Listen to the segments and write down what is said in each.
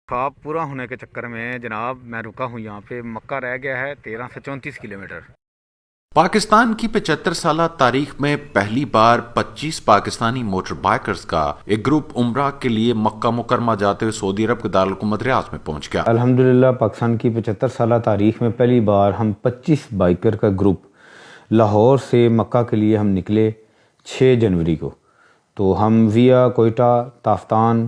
خواب پورا ہونے کے چکر میں جناب میں رکا ہوں یہاں پہ. مکہ رہ گیا ہے 13 سے 34 کلومیٹر. پاکستان کی 75 سالہ تاریخ میں پہلی بار 25 پاکستانی موٹر بائیکرز کا ایک گروپ عمرہ کے لیے مکہ مکرمہ جاتے ہوئے سعودی عرب کے دارالحکومت ریاض میں پہنچ گیا. الحمدللہ پاکستان کی 75 سالہ تاریخ میں پہلی بار ہم 25 بائیکر کا گروپ لاہور سے مکہ کے لیے ہم نکلے 6 جنوری کو. تو ہم ویا کوئٹہ، تافتان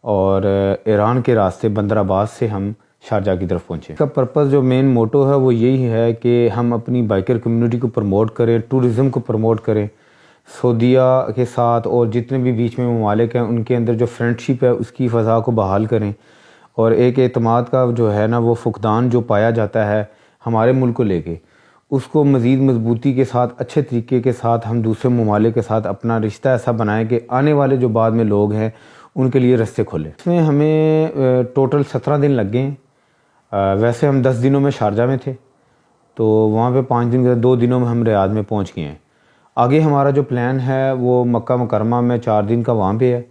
اور ایران کے راستے بندر عباس سے ہم شارجہ کی طرف پہنچے. اس کا پرپس جو مین موٹو ہے وہ یہی ہے کہ ہم اپنی بائیکر کمیونٹی کو پروموٹ کریں، ٹورزم کو پروموٹ کریں. سعودیہ کے ساتھ اور جتنے بھی بیچ میں ممالک ہیں ان کے اندر جو فرینڈشپ ہے اس کی فضا کو بحال کریں، اور ایک اعتماد کا جو ہے نا وہ فقدان جو پایا جاتا ہے ہمارے ملک کو لے کے، اس کو مزید مضبوطی کے ساتھ اچھے طریقے کے ساتھ ہم دوسرے ممالک کے ساتھ اپنا رشتہ ایسا بنائیں کہ آنے والے جو بعد میں لوگ ہیں ان کے لیے رستے کھولیں. اس میں ہمیں ٹوٹل 17 دن لگ گئے ہیں. ویسے ہم 10 دنوں میں شارجہ میں تھے، تو وہاں پہ 5 دن 2 دنوں میں ہم ریاض میں پہنچ گئے ہیں. آگے ہمارا جو پلان ہے وہ مکہ مکرمہ میں 4 دن کا وہاں پہ ہے،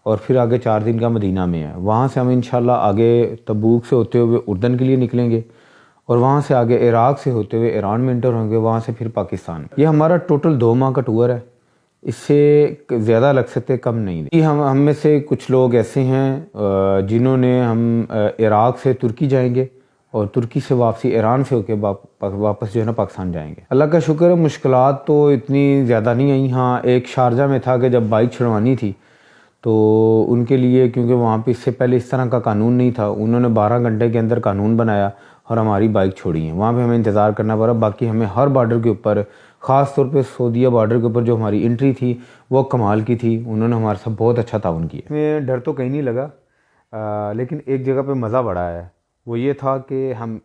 اور پھر آگے 4 دن کا مدینہ میں ہے. وہاں سے ہم انشاءاللہ آگے تبوک سے ہوتے ہوئے اردن کے لیے نکلیں گے، اور وہاں سے آگے عراق سے ہوتے ہوئے ایران میں انٹر ہوں گے، وہاں سے پھر پاکستان. یہ ہمارا ٹوٹل 2 ماہ کا ٹور ہے. اس سے زیادہ لگ سکتے کم نہیں. ہم میں سے کچھ لوگ ایسے ہیں جنہوں نے ہم عراق سے ترکی جائیں گے، اور ترکی سے واپسی ایران سے ہو کے واپس جو ہے نا پاکستان جائیں گے. اللہ کا شکر ہے مشکلات تو اتنی زیادہ نہیں آئیں. ہاں ایک شارجہ میں تھا کہ جب بائک چھڑوانی تھی تو ان کے لیے، کیونکہ وہاں پہ اس سے پہلے اس طرح کا قانون نہیں تھا، انہوں نے 12 گھنٹے کے اندر قانون بنایا اور ہماری بائک چھوڑی ہیں. وہاں پہ ہمیں انتظار کرنا پڑا. باقی ہمیں ہر بارڈر کے اوپر، خاص طور پہ سعودیہ بارڈر کے اوپر جو ہماری انٹری تھی وہ کمال کی تھی. انہوں نے ہمارے ساتھ بہت اچھا تعاون کیا. اس میں ڈر تو کہیں نہیں لگا، لیکن ایک جگہ پہ مزہ بڑا ہے. وہ یہ تھا کہ ہم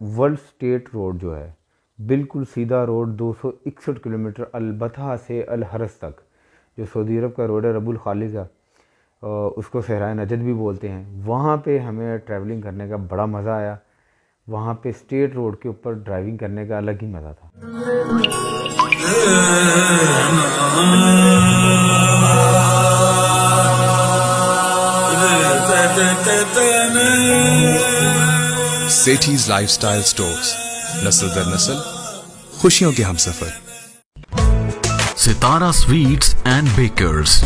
ورلڈ اسٹیٹ روڈ جو ہے بالکل سیدھا روڈ 261 کلومیٹر البتہ سے الحرس تک، جو سعودی عرب کا روڈ ہے، رب الخالق کا، اس کو صحرائے نجد بھی بولتے ہیں، وہاں پہ ہمیں ٹریولنگ کرنے کا بڑا مزہ آیا. وہاں پہ اسٹیٹ روڈ کے اوپر ڈرائیونگ کرنے کا الگ ہی مزہ تھا. سیٹھیز لائف سٹائل سٹورز، نسل در نسل خوشیوں کے ہم سفر. ستارہ سویٹس اینڈ بیکرز،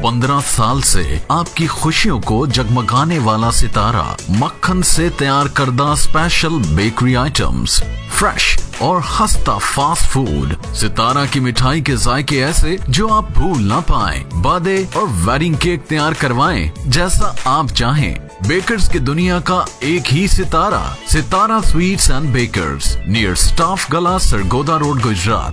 15 سال سے آپ کی خوشیوں کو جگمگانے والا ستارہ. مکھن سے تیار کردہ اسپیشل بیکری آئٹمز، فریش اور خستہ فاسٹ فوڈ. ستارہ کی مٹھائی کے ذائقے ایسے جو آپ بھول نہ پائیں. بادے اور ویڈنگ کیک تیار کروائیں جیسا آپ چاہیں. بیکرز کی دنیا کا ایک ہی Sitara, Sitara sweets and bakers, near staff گلا، سرگودا روڈ، گجرات.